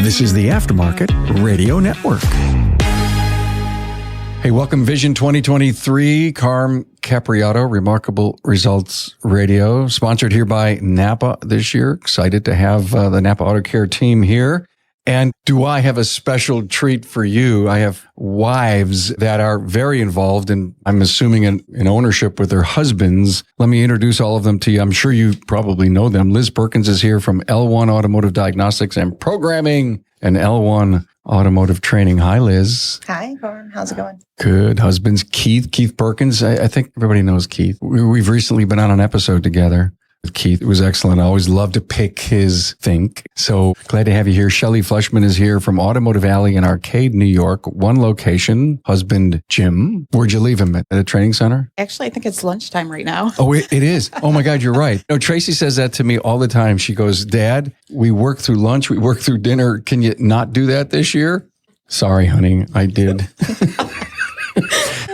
This is the Aftermarket Radio Network. Hey, welcome Vision 2023, Carm Capriato, Remarkable Results Radio, sponsored here by Napa this year. Excited to have the Napa Auto Care team here. And do I have a special treat for you? I have wives that are very involved in, I'm assuming, in ownership with their husbands. Let me introduce all of them to you. I'm sure you probably know them. Liz Perkins is here from L1 Automotive Diagnostics and Programming and L1 Automotive Training. Hi, Liz. Hi, Corn. How's it going? Good. Husbands, Keith Perkins. I think everybody knows Keith. We've recently been on an episode together. Keith, it was excellent. I always love to pick his think. So glad to have you here. Shelly Fleischman is here from Automotive Alley in Arcade, New York. One location. Husband, Jim. Where'd you leave him? At a training center? Actually, I think it's lunchtime right now. Oh, it is. Oh my God, you're right. No, Tracy says that to me all the time. She goes, Dad, we work through lunch. We work through dinner. Can you not do that this year? Sorry, honey. I did.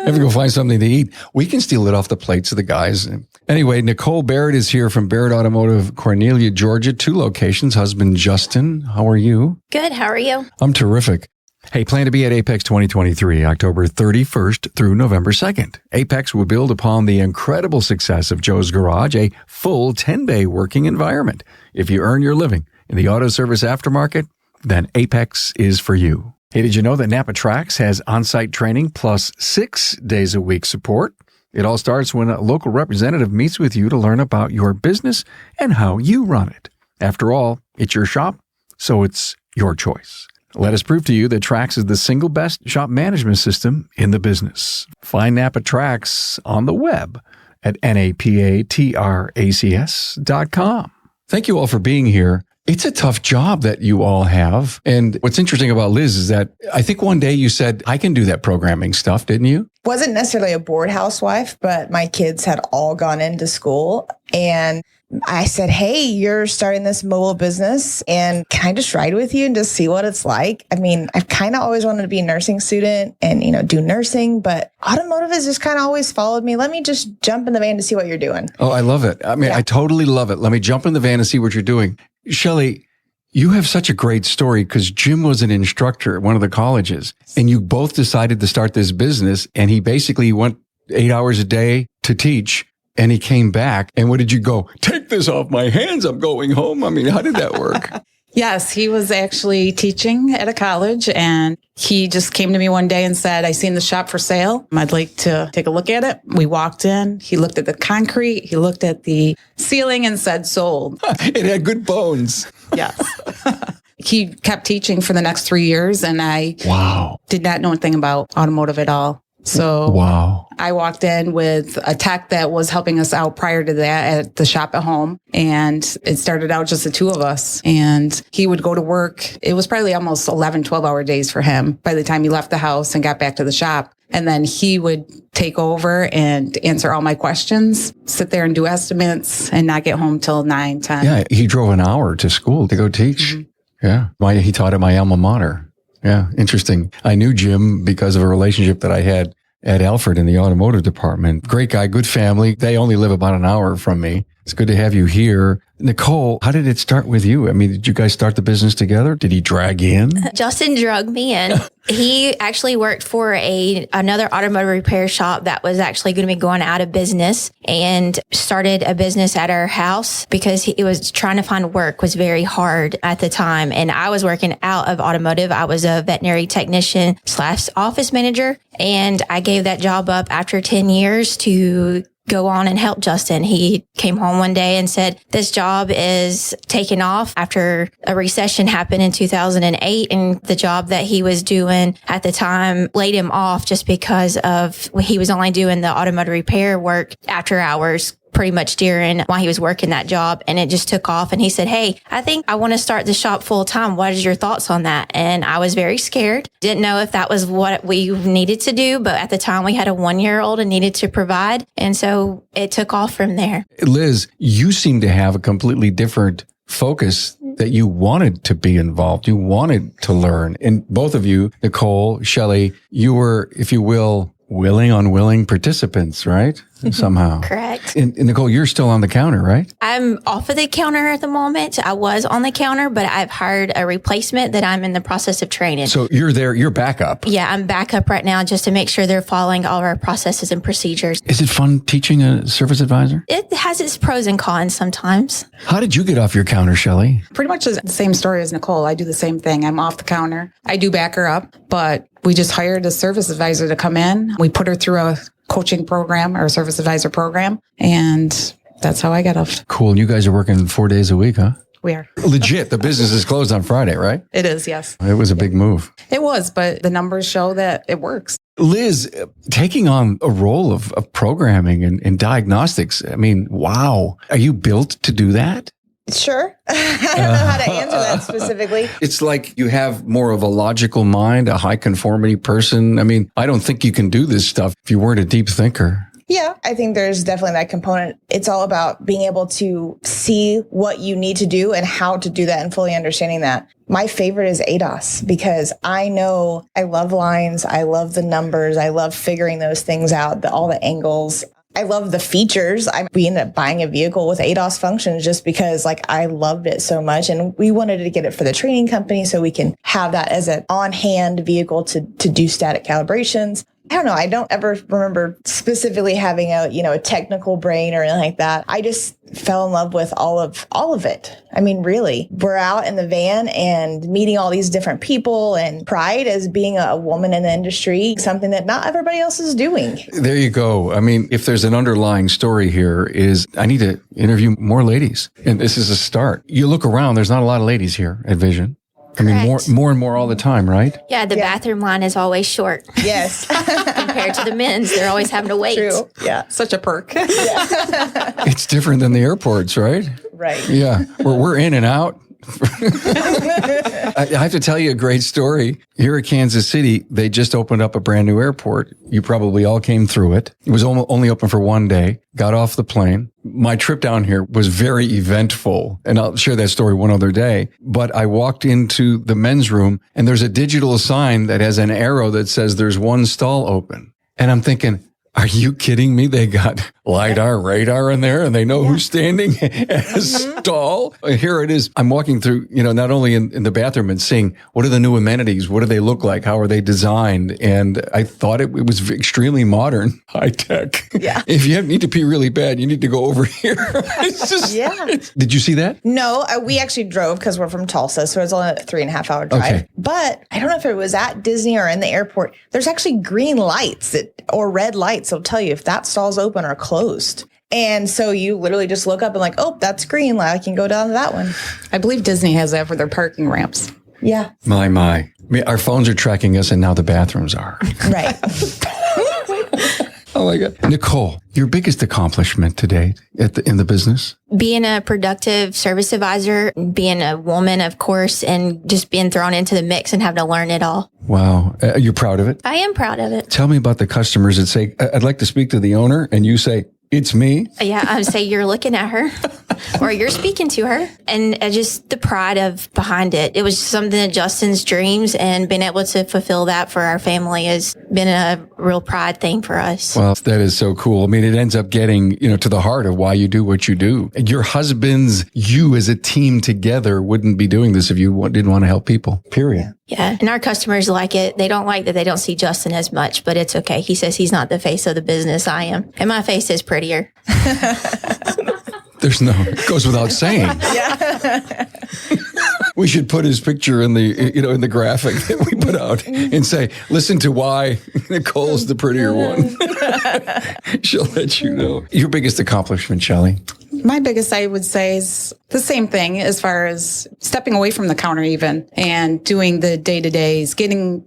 Have to go find something to eat. We can steal it off the plates of the guys. Anyway, Nicole Barrett is here from Barrett Automotive, Cornelia, Georgia. 2 locations. Husband, Justin. How are you? Good. How are you? I'm terrific. Hey, plan to be at Apex 2023, October 31st through November 2nd. Apex will build upon the incredible success of Joe's Garage, a full 10-bay working environment. If you earn your living in the auto service aftermarket, then Apex is for you. Hey, did you know that Napa Tracks has on-site training plus 6 days a week support? It all starts when a local representative meets with you to learn about your business and how you run it. After all, it's your shop, so it's your choice. Let us prove to you that Tracks is the single best shop management system in the business. Find Napa Tracks on the web at napatracs.com. Thank you all for being here. It's a tough job that you all have. And what's interesting about Liz is that I think one day you said, I can do that programming stuff, didn't you? Wasn't necessarily a board housewife, but my kids had all gone into school. And I said, hey, you're starting this mobile business and can I just ride with you and just see what it's like? I mean, I've kind of always wanted to be a nursing student and, do nursing, but automotive has just kind of always followed me. Let me just jump in the van to see what you're doing. Oh, I love it. I mean, yeah. I totally love it. Let me jump in the van and see what you're doing. Shelly, you have such a great story because Jim was an instructor at one of the colleges and you both decided to start this business and he basically went 8 hours a day to teach and he came back. And what did you go? Take this off my hands. I'm going home. I mean, how did that work? Yes, he was actually teaching at a college and he just came to me one day and said, I seen the shop for sale. I'd like to take a look at it. We walked in. He looked at the concrete. He looked at the ceiling and said, sold. It had good bones. Yes. He kept teaching for the next 3 years and I did not know anything about automotive at all. So I walked in with a tech that was helping us out prior to that at the shop at home. And it started out just the 2 of us. And he would go to work. It was probably almost 11, 12-hour days for him by the time he left the house and got back to the shop. And then he would take over and answer all my questions, sit there and do estimates and not get home till 9, 10. Yeah, he drove an hour to school to go teach. Mm-hmm. Yeah, he taught at my alma mater. Yeah, interesting. I knew Jim because of a relationship that I had at Alfred in the automotive department. Great guy, good family. They only live about an hour from me. It's good to have you here. Nicole, how did it start with you? I mean, did you guys start the business together? Did he drag you in? Justin dragged me in. He actually worked for another automotive repair shop that was actually going to be going out of business and started a business at our house because he was trying to find work was very hard at the time. And I was working out of automotive. I was a veterinary technician / office manager. And I gave that job up after 10 years to go on and help Justin. He came home one day and said, this job is taking off after a recession happened in 2008. And the job that he was doing at the time laid him off just because of he was only doing the automotive repair work after hours pretty much during while he was working that job. And it just took off. And he said, hey, I think I want to start the shop full time. What is your thoughts on that? And I was very scared. Didn't know if that was what we needed to do. But at the time we had a 1-year-old and needed to provide. And so it took off from there. Liz, you seem to have a completely different focus that you wanted to be involved. You wanted to learn. And both of you, Nicole, Shelly, you were, if you will, willing, unwilling participants, right? Somehow. Correct. And Nicole, you're still on the counter, right? I'm off of the counter at the moment. I was on the counter, but I've hired a replacement that I'm in the process of training. So you're there, you're backup. Yeah, I'm back up right now just to make sure they're following all of our processes and procedures. Is it fun teaching a service advisor? It has its pros and cons sometimes. How did you get off your counter, Shelly? Pretty much the same story as Nicole. I do the same thing. I'm off the counter. I do back her up, but we just hired a service advisor to come in. We put her through a coaching program or a service advisor program, and that's how I got off. Cool. And you guys are working 4 days a week, huh? We are. Legit. The business is closed on Friday, right? It is, yes. It was a big move. It was, but the numbers show that it works. Liz, taking on a role of programming and diagnostics, I mean, wow. Are you built to do that? Sure. I don't know how to answer that specifically. It's like you have more of a logical mind, a high conformity person. I mean, I don't think you can do this stuff if you weren't a deep thinker. Yeah, I think there's definitely that component. It's all about being able to see what you need to do and how to do that and fully understanding that. My favorite is ADOS because I know I love lines. I love the numbers. I love figuring those things out, all the angles. I love the features. We ended up buying a vehicle with ADOS functions just because I loved it so much. And we wanted to get it for the training company so we can have that as an on-hand vehicle to do static calibrations. I don't know. I don't ever remember specifically having a technical brain or anything like that. I just fell in love with all of it. I mean, really, we're out in the van and meeting all these different people, and pride as being a woman in the industry, something that not everybody else is doing. There you go. I mean, if there's an underlying story here is I need to interview more ladies, and this is a start. You look around, there's not a lot of ladies here at Vision. I mean, more and more all the time, right? Yeah, the bathroom line is always short. Yes. Compared to the men's, they're always having to wait. True. Yeah. Such a perk. Yeah. It's different than the airports, right? Right. Yeah. We're in and out. I have to tell you a great story. Here at Kansas City, they just opened up a brand new airport. You probably all came through it. It was only open for 1 day. Got off the plane. My trip down here was very eventful, and I'll share that story one other day. But I walked into the men's room, and there's a digital sign that has an arrow that says there's one stall open. And I'm thinking, are you kidding me? They got LiDAR, radar in there, and they know who's standing at a stall. Here it is. I'm walking through, not only in the bathroom and seeing what are the new amenities? What do they look like? How are they designed? And I thought it was extremely modern, high tech. Yeah. If you need to pee really bad, you need to go over here. It's just, Did you see that? No, we actually drove because we're from Tulsa, so it was only a 3.5 hour drive. Okay. But I don't know if it was at Disney or in the airport. There's actually green lights or red lights. They'll tell you if that stall's open or closed. And so you literally just look up and oh, that's green. I can go down to that one. I believe Disney has that for their parking ramps. Yeah. My. I mean, our phones are tracking us, and now the bathrooms are. Right. Oh my God. Nicole, your biggest accomplishment to date in the business? Being a productive service advisor, being a woman, of course, and just being thrown into the mix and having to learn it all. Wow. You're proud of it? I am proud of it. Tell me about the customers that say, I'd like to speak to the owner, and you say, it's me. Yeah, I would say you're looking at her or you're speaking to her, and just the pride behind it. It was something that Justin's dreams, and being able to fulfill that for our family has been a real pride thing for us. Well, that is so cool. I mean, it ends up getting, to the heart of why you do what you do. Your husbands, you as a team together wouldn't be doing this if you didn't want to help people, period. Yeah. And our customers like it. They don't like that they don't see Justin as much, but it's okay. He says he's not the face of the business. I am. And my face is prettier. It goes without saying. Yeah. We should put his picture in the graphic that we put out and say, listen to why Nicole's the prettier one. She'll let you know. Your biggest accomplishment, Shelly? My biggest, I would say, is the same thing as far as stepping away from the counter even and doing the day-to-days,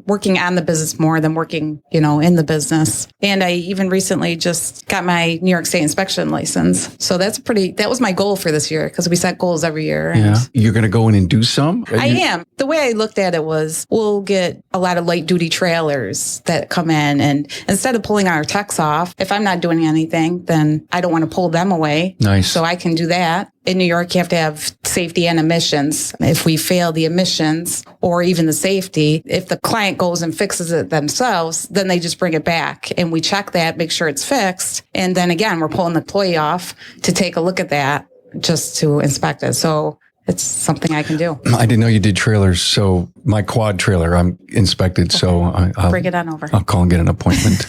working on the business more than working, in the business. And I even recently just got my New York State inspection license. So that was my goal for this year because we set goals every year. Yeah. You're going to go in and do some? I am. The way I looked at it was we'll get a lot of light duty trailers that come in, and instead of pulling our techs off, if I'm not doing anything, then I don't want to pull them away. Nice. So I can do that. in New York, you have to have safety and emissions. If we fail the emissions or even the safety, if the client goes and fixes it themselves, then they just bring it back and we check that, make sure it's fixed. And then again, we're pulling the employee off to take a look at that just to inspect it. So it's something I can do. I didn't know you did trailers. So my quad trailer, I'm inspected. Okay. So I'll bring it on over. I'll call and get an appointment.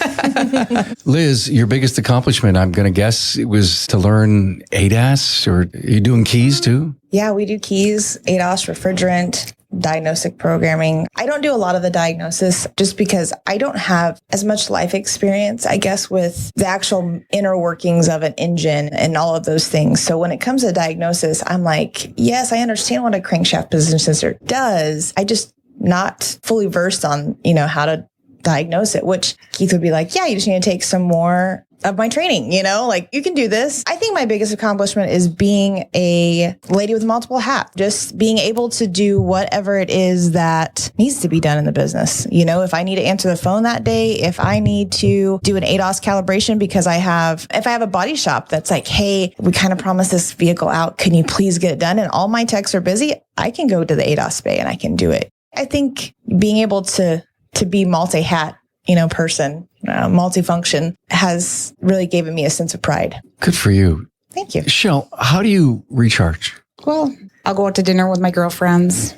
Liz, your biggest accomplishment, I'm going to guess it was to learn ADAS, or are you doing keys too? Yeah, we do keys, ADAS, refrigerant, diagnostic programming. I don't do a lot of the diagnosis just because I don't have as much life experience, I guess, with the actual inner workings of an engine and all of those things. So when it comes to diagnosis, I'm like, yes, I understand what a crankshaft position sensor does. I just not fully versed on, how to diagnose it, which Keith would be like, yeah, you just need to take some more of my training, like you can do this. I think my biggest accomplishment is being a lady with multiple hats, just being able to do whatever it is that needs to be done in the business. If I need to answer the phone that day, if I need to do an ADAS calibration because if I have a body shop that's like, hey, we kind of promised this vehicle out, can you please get it done? And all my techs are busy, I can go to the ADAS bay and I can do it. I think being able to be multi-hat, person, multifunction has really given me a sense of pride. Good for you. Thank you. Shell, how do you recharge? Well, I'll go out to dinner with my girlfriends.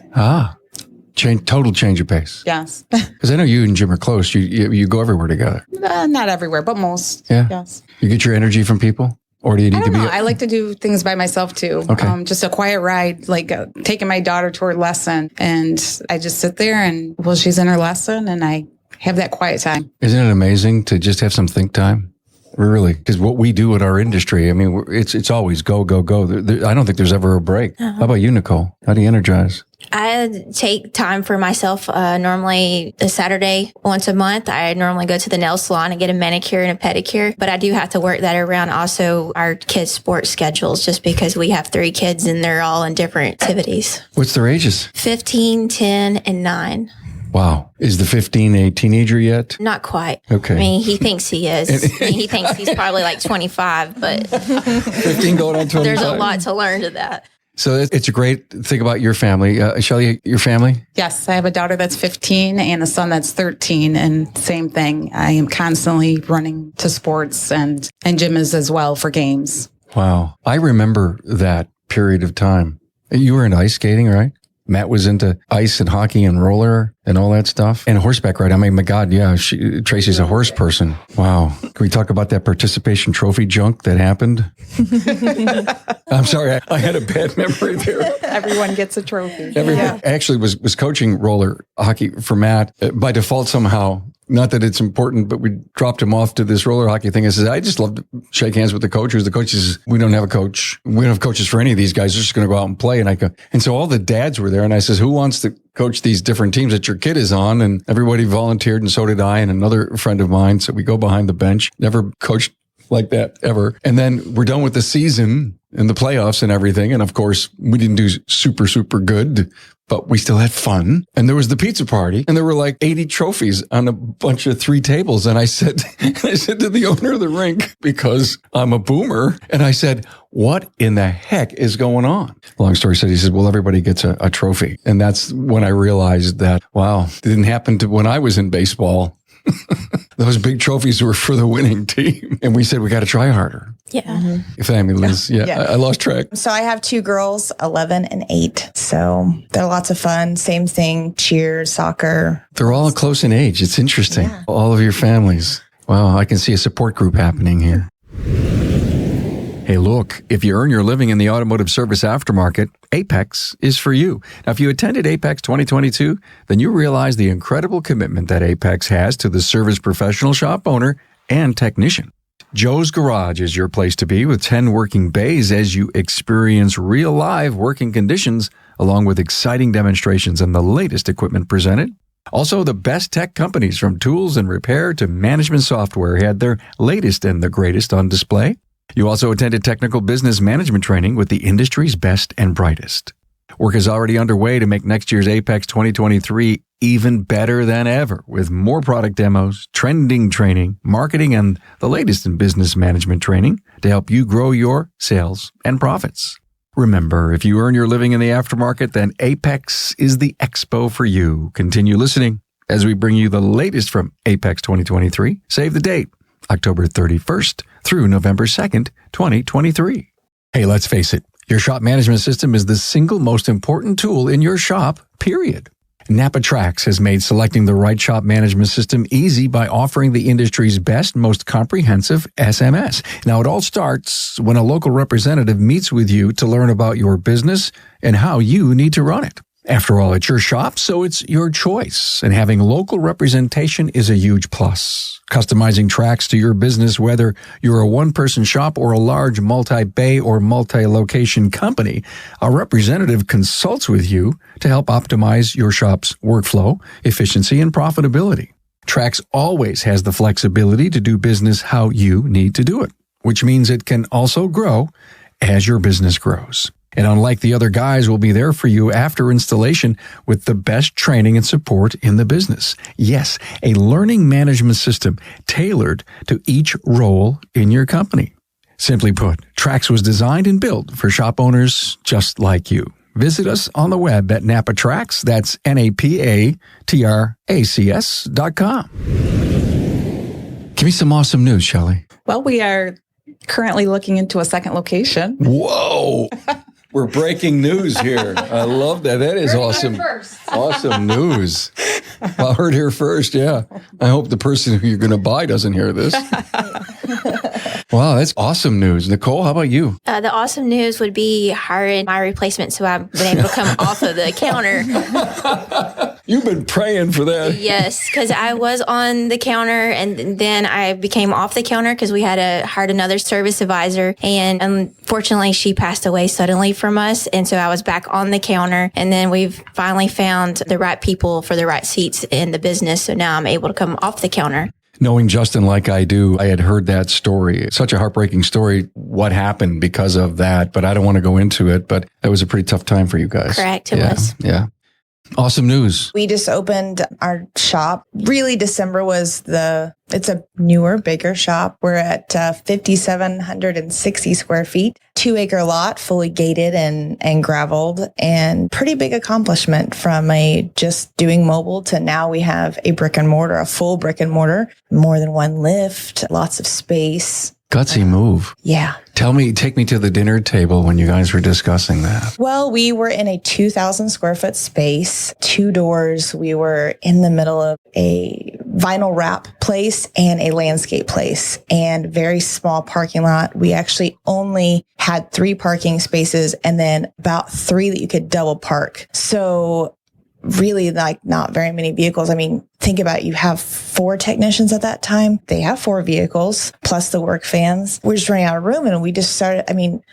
Total change of pace. Yes. Because I know you and Jim are close. You go everywhere together. Not everywhere, but most. Yeah. Yes. You get your energy from people? Or do you need to be? I like to do things by myself too. Okay. Just a quiet ride, like taking my daughter to her lesson. And I just sit there and she's in her lesson and I have that quiet time. Isn't it amazing to just have some think time? Really? Because what we do in our industry, I mean, it's always go, go, go. I don't think there's ever a break. Uh-huh. How about you, Nicole? How do you energize? I take time for myself. Normally a Saturday once a month, I normally go to the nail salon and get a manicure and a pedicure. But I do have to work that around also our kids' sports schedules, just because we have 3 kids and they're all in different activities. What's their ages? 15, 10, and 9. Wow. Is the 15 a teenager yet? Not quite. Okay. I mean, he thinks he is. He thinks he's probably like 25, but 15 going on 25. There's a lot to learn to that. So it's a great thing about your family. Shelly, your family? Yes. I have a daughter that's 15 and a son that's 13. And same thing. I am constantly running to sports and Jim is as well for games. Wow. I remember that period of time. You were into ice skating, right? Matt was into ice and hockey and roller and all that stuff. And horseback ride. I mean, my God, yeah, Tracy's a horse person. Wow. Can we talk about that participation trophy junk that happened? I'm sorry, I had a bad memory there. Everyone gets a trophy. Everyone actually was coaching roller hockey for Matt by default somehow. Not that it's important, but we dropped him off to this roller hockey thing. I said, I just love to shake hands with the coaches. The coaches, we don't have a coach. We don't have coaches for any of these guys. They're just going to go out and play. And so all the dads were there. And I says, who wants to coach these different teams that your kid is on? And everybody volunteered. And so did I and another friend of mine. So we go behind the bench, never coached like that ever. And then we're done with the season and the playoffs and everything. And of course, we didn't do super, super good, but we still had fun. And there was the pizza party and there were like 80 trophies on a bunch of 3 tables. And I said to the owner of the rink, because I'm a boomer, and I said, what in the heck is going on? Long story short, he said, well, everybody gets a trophy. And that's when I realized that, wow, it didn't happen to when I was in baseball. Those big trophies were for the winning team. And we said, we got to try harder. Yeah. Mm-hmm. Family, Liz. Yeah. I lost track. So I have 2 girls, 11 and 8. So they're lots of fun. Same thing, cheer, soccer. They're all close in age. It's interesting. Yeah. All of your families. Wow. I can see a support group happening here. Hey, look, if you earn your living in the automotive service aftermarket, Apex is for you. Now, if you attended Apex 2022, then you realize the incredible commitment that Apex has to the service professional, shop owner, and technician. Joe's Garage is your place to be with 10 working bays as you experience real live working conditions along with exciting demonstrations and the latest equipment presented. Also, the best tech companies from tools and repair to management software had their latest and the greatest on display. You also attended technical business management training with the industry's best and brightest. Work is already underway to make next year's Apex 2023 even better than ever with more product demos, trending training, marketing, and the latest in business management training to help you grow your sales and profits. Remember, if you earn your living in the aftermarket, then Apex is the expo for you. Continue listening as we bring you the latest from Apex 2023. Save the date, October 31st through November 2nd, 2023. Hey, let's face it, your shop management system is the single most important tool in your shop, period. Napa Trax has made selecting the right shop management system easy by offering the industry's best, most comprehensive SMS. Now, it all starts when a local representative meets with you to learn about your business and how you need to run it. After all, it's your shop, so it's your choice. And having local representation is a huge plus. Customizing Trax to your business, whether you're a one-person shop or a large multi-bay or multi-location company, a representative consults with you to help optimize your shop's workflow, efficiency, and profitability. Trax always has the flexibility to do business how you need to do it, which means it can also grow as your business grows. And unlike the other guys, we'll be there for you after installation with the best training and support in the business. Yes, a learning management system tailored to each role in your company. Simply put, Trax was designed and built for shop owners just like you. Visit us on the web at NapaTrax, that's NapaTracs.com. Give me some awesome news, Shelly. Well, we are currently looking into a second location. Whoa! We're breaking news here. I love that. That is awesome. Awesome news. I heard here first, yeah. I hope the person who you're going to buy doesn't hear this. Wow, that's awesome news. Nicole, how about you? The awesome news would be hiring my replacement so I've been able to come off of the counter. You've been praying for that. Yes, because I was on the counter and then I became off the counter because we had hired another service advisor. And unfortunately, she passed away suddenly from us. And so I was back on the counter. And then we've finally found the right people for the right seats in the business. So now I'm able to come off the counter. Knowing Justin like I do, I had heard that story. It's such a heartbreaking story, what happened because of that, but I don't want to go into it, but that was a pretty tough time for you guys. Correct, it was. Yeah. Awesome news. We just opened our shop. Really, December was it's a newer, bigger shop. We're at 5,760 square feet, 2-acre lot, fully gated and graveled, and pretty big accomplishment from just doing mobile to now we have a brick and mortar, a full brick and mortar, more than one lift, lots of space. Gutsy move. Yeah. Take me to the dinner table when you guys were discussing that. Well, we were in a 2,000 square foot space, 2 doors. We were in the middle of a vinyl wrap place and a landscape place and very small parking lot. We actually only had 3 parking spaces and then about 3 that you could double park. So really not very many vehicles. I mean, think about it. You have 4 technicians at that time. They have 4 vehicles plus the work fans. We're just running out of room and we just started,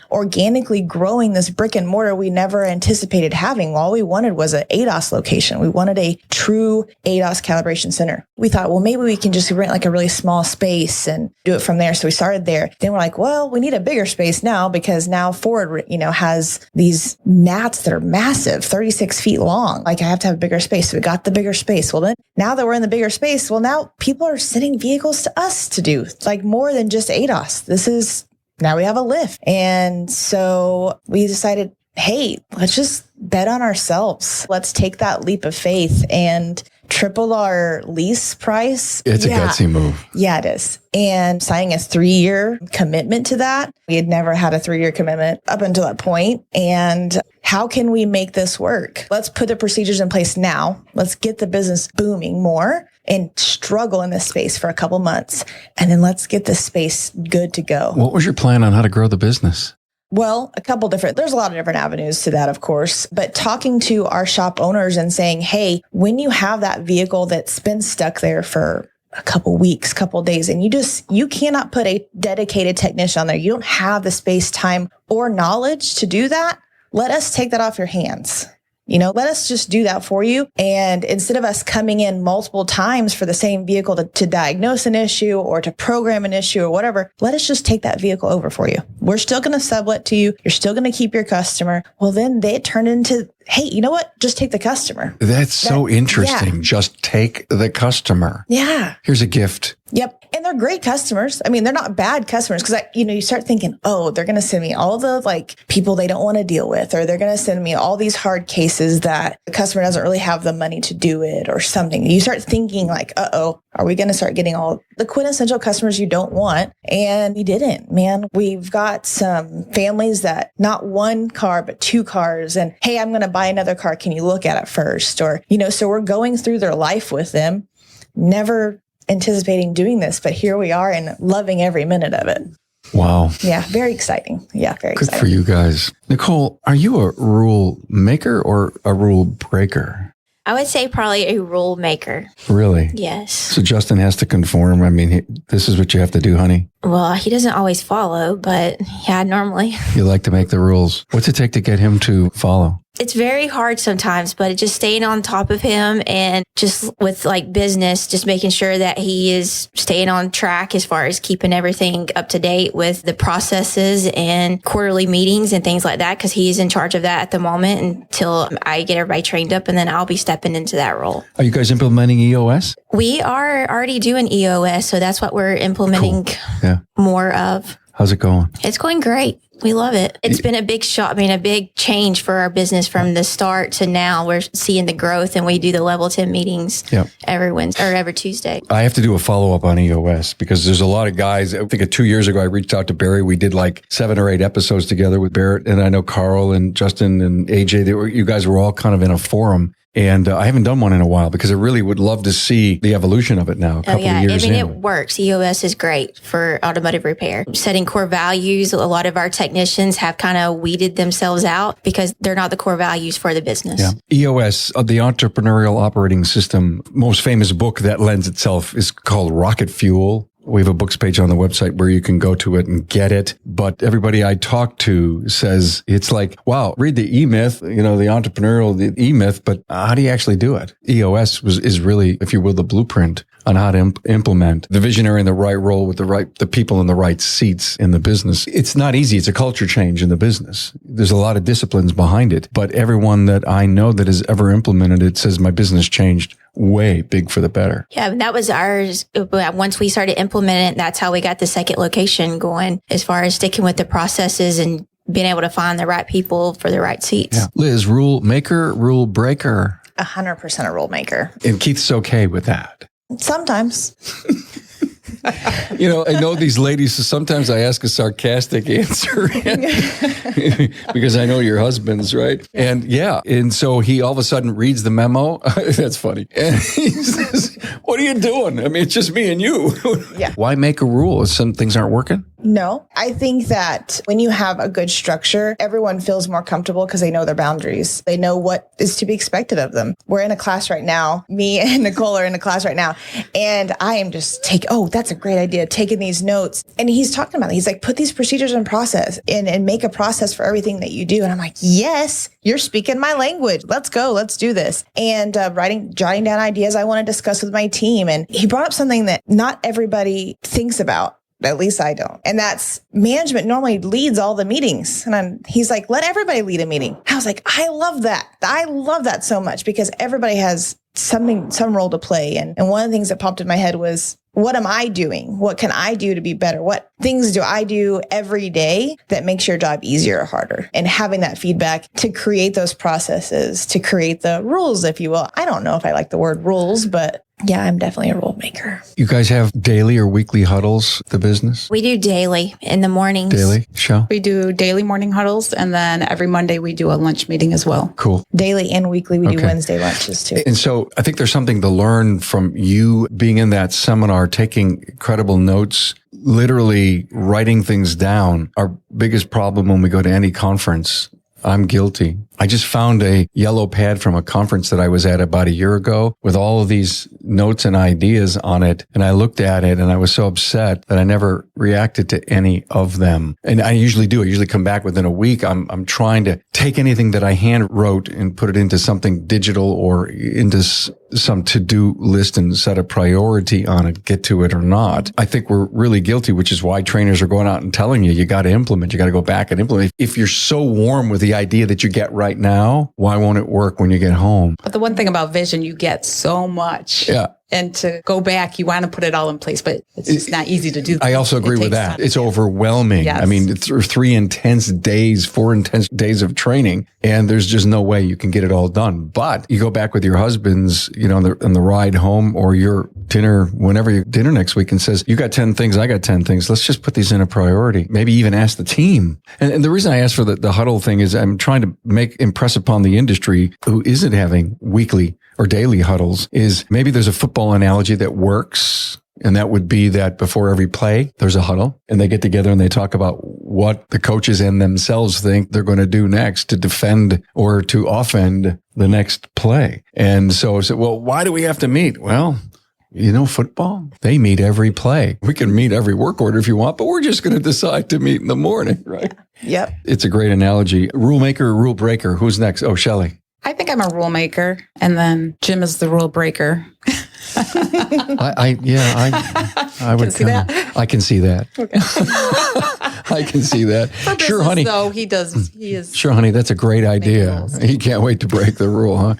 organically growing this brick and mortar we never anticipated having. All we wanted was an ADAS location. We wanted a true ADAS calibration center. We thought, well, maybe we can just rent a really small space and do it from there. So we started there. Then we're like, well, we need a bigger space now because now Ford, has these mats that are massive, 36 feet long. I have to have a bigger space. So we got the bigger space. Well, then now that we're in the bigger space, now people are sending vehicles to us to do more than just ADAS. Now we have a lift. And so we decided, hey, let's just bet on ourselves. Let's take that leap of faith and triple our lease price. It's a gutsy move. Yeah, it is. And signing a 3-year commitment to that. We had never had a 3-year commitment up until that point. And how can we make this work? Let's put the procedures in place now. Let's get the business booming more and struggle in this space for a couple months. And then let's get this space good to go. What was your plan on how to grow the business? Well, there's a lot of different avenues to that, of course, but talking to our shop owners and saying, hey, when you have that vehicle that's been stuck there for a couple weeks, couple days, and you cannot put a dedicated technician on there. You don't have the space, time, or knowledge to do that. Let us take that off your hands. Let us just do that for you. And instead of us coming in multiple times for the same vehicle to diagnose an issue or to program an issue or whatever, let us just take that vehicle over for you. We're still going to sublet to you. You're still going to keep your customer. Well, then they turn into hey, you know what? Just take the customer. That's so interesting. Yeah. Just take the customer. Yeah. Here's a gift. Yep. And they're great customers. I mean, they're not bad customers because, you start thinking, oh, they're going to send me all the people they don't want to deal with, or they're going to send me all these hard cases that the customer doesn't really have the money to do it or something. You start thinking are we going to start getting all the quintessential customers you don't want? And we didn't, man. We've got some families that not one car, but 2 cars. And hey, I'm going to buy another car. Can you look at it first? Or, so we're going through their life with them, never anticipating doing this, but here we are and loving every minute of it. Wow. Yeah, very exciting. Yeah, very Good exciting. for you guys. Nicole, are you a rule maker or a rule breaker? I would say probably a rule maker. Really? Yes. So Justin has to conform. I mean, this is what you have to do, honey. Well, he doesn't always follow, but yeah, normally. You like to make the rules. What's it take to get him to follow? It's very hard sometimes, but just staying on top of him and just with business, just making sure that he is staying on track as far as keeping everything up to date with the processes and quarterly meetings and things like that, because he's in charge of that at the moment until I get everybody trained up, and then I'll be stepping into that role. Are you guys implementing EOS? We are already doing EOS, so that's what we're implementing more of. How's it going? It's going great. We love it. It's been a big a big change for our business from the start to now. We're seeing the growth, and we do the level 10 meetings every Wednesday or every Tuesday. I have to do a follow-up on EOS because there's a lot of guys. I think 2 years ago, I reached out to Barry. We did 7 or 8 episodes together with Barrett. And I know Carl and Justin and AJ, you guys were all kind of in a forum. And I haven't done one in a while because I really would love to see the evolution of it now. A couple of years in. It works. EOS is great for automotive repair. Setting core values. A lot of our technicians have kind of weeded themselves out because they're not the core values for the business. Yeah. EOS, the Entrepreneurial Operating System, most famous book that lends itself is called Rocket Fuel. We have a books page on the website where you can go to it and get it. But everybody I talk to says it's wow, read the E-Myth, the entrepreneurial, the E-Myth, but how do you actually do it? EOS is really, if you will, the blueprint on how to implement the visionary in the right role with the people in the right seats in the business. It's not easy. It's a culture change in the business. There's a lot of disciplines behind it, but everyone that I know that has ever implemented it says my business changed way big for the better. Yeah, that was ours. Once we started implementing it, that's how we got the second location going as far as sticking with the processes and being able to find the right people for the right seats. Yeah. Liz, rule maker, rule breaker? 100% a rule maker. And Keith's okay with that. Sometimes. I know these ladies, so sometimes I ask a sarcastic answer because I know your husband's, right? And so he all of a sudden reads the memo. That's funny. And he says, what are you doing? I mean, it's just me and you. Yeah. Why make a rule if some things aren't working? No, I think that when you have a good structure, everyone feels more comfortable because they know their boundaries. They know what is to be expected of them. We're in a class right now. Me and Nicole are in a class right now. And I am just that's a great idea, taking these notes. And he's talking about it. He's like, put these procedures in process and make a process for everything that you do. And I'm like, yes, you're speaking my language. Let's go. Let's do this. And jotting down ideas I want to discuss with my team. And he brought up something that not everybody thinks about. At least I don't. And that's management normally leads all the meetings. And he's like, let everybody lead a meeting. I was like, I love that. I love that so much because everybody has some role to play. And one of the things that popped in my head was, what am I doing? What can I do to be better? What things do I do every day that makes your job easier or harder? And having that feedback to create those processes, to create the rules, if you will. I don't know if I like the word rules, but yeah, I'm definitely a rule maker. You guys have daily or weekly huddles, the business? We do daily in the mornings. Daily? Shell? We do daily morning huddles, and then every Monday we do a lunch meeting as well. Cool. Daily and weekly, we do Wednesday lunches too. And so I think there's something to learn from you being in that seminar, taking incredible notes, literally writing things down. Our biggest problem when we go to any conference, I'm guilty. I just found a yellow pad from a conference that I was at about a year ago with all of these notes and ideas on it. And I looked at it and I was so upset that I never reacted to any of them. And I usually do. I usually come back within a week. I'm trying to take anything that I hand wrote and put it into something digital or into some to-do list and set a priority on it, get to it or not. I think we're really guilty, which is why trainers are going out and telling you got to implement. You got to go back and implement. If you're so warm with the idea that you get right right now, why won't it work when you get home? But the one thing about vision, you get so much. Yeah. And to go back, you want to put it all in place, but it's just not easy to do. I also agree with that. It's overwhelming. Yes. I mean, it's 4 intense days of training, and there's just no way you can get it all done. But you go back with your husbands, on the ride home or your dinner, whenever you dinner next week, and says, you got 10 things, I got 10 things. Let's just put these in a priority. Maybe even ask the team. And the reason I asked for the huddle thing is I'm trying to impress upon the industry who isn't having weekly or daily huddles is maybe there's a football analogy that works. And that would be that before every play, there's a huddle and they get together and they talk about what the coaches and themselves think they're going to do next to defend or to offend the next play. And so I said, well, why do we have to meet? Well, football, they meet every play. We can meet every work order if you want, but we're just going to decide to meet in the morning, right? Yep. It's a great analogy. Rule maker or rule breaker? Who's next? Oh, Shelly. I think I'm a rule maker, and then Jim is the rule breaker. I would see that. I can see that. Okay. I can see that. Sure, honey. So he is. Sure, honey. That's a great idea. rules. He can't wait to break the rule, huh?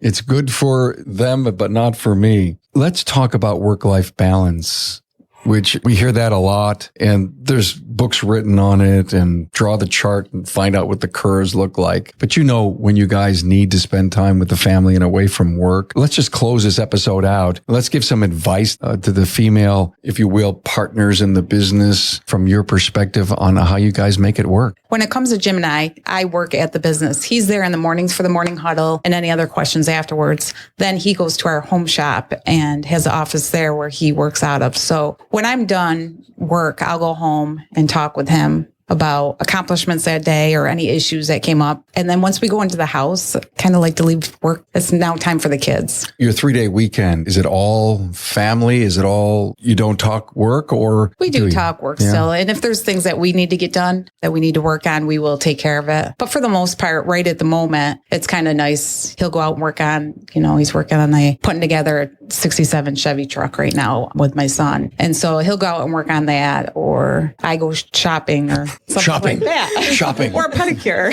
It's good for them, but not for me. Let's talk about work-life balance, which we hear that a lot, and there's books written on it, and draw the chart and find out what the curves look like. But when you guys need to spend time with the family and away from work, let's just close this episode out. Let's give some advice to the female, if you will, partners in the business from your perspective on how you guys make it work. When it comes to Jim and I work at the business. He's there in the mornings for the morning huddle and any other questions afterwards. Then he goes to our home shop and has an office there where he works out of. So when I'm done work, I'll go home and talk with him about accomplishments that day or any issues that came up. And then once we go into the house, kind of like to leave work, it's now time for the kids. Your 3-day weekend, is it all family? Is it all, you don't talk work or? We do talk work still. And if there's things that we need to get done, that we need to work on, we will take care of it. But for the most part, right at the moment, it's kind of nice. He'll go out and work on, he's working on putting together a 67 Chevy truck right now with my son. And so he'll go out and work on that, or I go shopping or something like that. Shopping. Or a pedicure.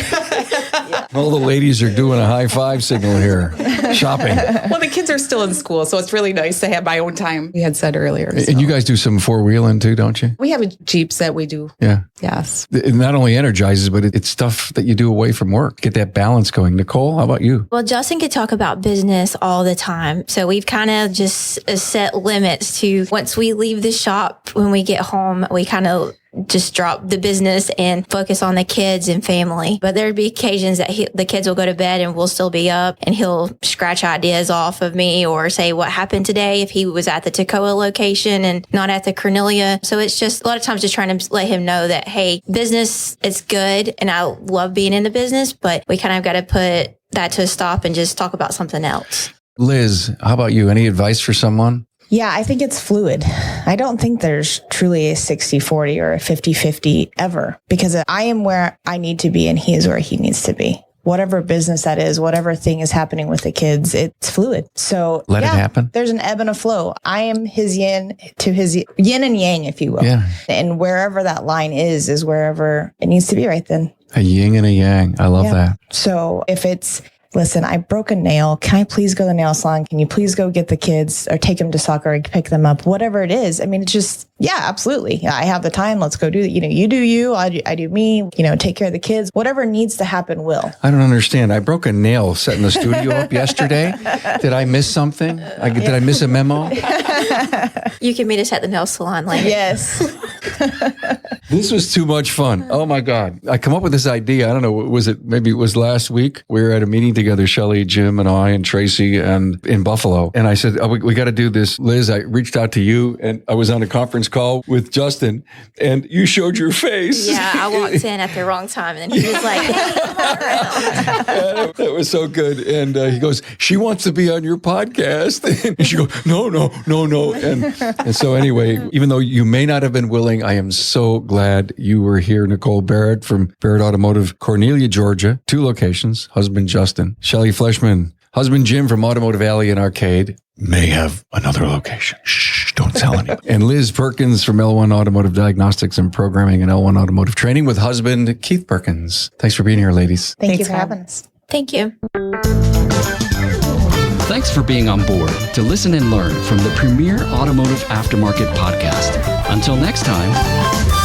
All the ladies are doing a high five signal here. Shopping. Well, the kids are still in school, so it's really nice to have my own time, we had said earlier. So. And you guys do some four-wheeling too, don't you? We have Jeeps that we do. Yeah. Yes. It not only energizes, but it's stuff that you do away from work. Get that balance going. Nicole, how about you? Well, Justin could talk about business all the time. So we've kind of just set limits to once we leave the shop, when we get home, we kind of just drop the business and focus on the kids and family. But there'd be occasions that the kids will go to bed and we'll still be up, and he'll scratch ideas off of me or say what happened today if he was at the Toccoa location and not at the Cornelia. So it's just a lot of times just trying to let him know that, hey, business is good and I love being in the business, but we kind of got to put that to a stop and just talk about something else. Liz, how about you? Any advice for someone? Yeah, I think it's fluid. I don't think there's truly a 60-40 or a 50-50 ever, because I am where I need to be and he is where he needs to be. Whatever business that is, whatever thing is happening with the kids, it's fluid. So let it happen. There's an ebb and a flow. I am his yin to his yin and yang, if you will. Yeah. And wherever that line is wherever it needs to be right then. A yin and a yang. I love that. So if it's, listen, I broke a nail. Can I please go to the nail salon? Can you please go get the kids or take them to soccer or pick them up? Whatever it is. I mean, it's just, yeah, absolutely. Yeah, I have the time. Let's go do that. You do you, I do me, take care of the kids. Whatever needs to happen will. I don't understand. I broke a nail setting the studio up yesterday. Did I miss something? Did I miss a memo? You can meet us at the nail salon later. Yes. This was too much fun. Oh my God. I come up with this idea. I don't know. Maybe it was last week. We were at a meeting together, Shelly, Jim, and I, and Tracy, and in Buffalo. And I said, we got to do this. Liz, I reached out to you, and I was on a conference call with Justin, and you showed your face. Yeah, I walked in at the wrong time, and then he was like, that was so good. And he goes, she wants to be on your podcast. And she goes, no. And so anyway, even though you may not have been willing, I am so glad you were here. Nicole Barrett from Barrett Automotive, Cornelia, Georgia, 2 locations, husband Justin. Shelly Fleischman, husband Jim from Automotive Alley and Arcade, may have another location. Shh, don't tell anyone. And Liz Perkins from L1 Automotive Diagnostics and Programming and L1 Automotive Training with husband Keith Perkins. Thanks for being here, ladies. Thank you for having us. Thank you. Thanks for being on board to listen and learn from the premier automotive aftermarket podcast. Until next time.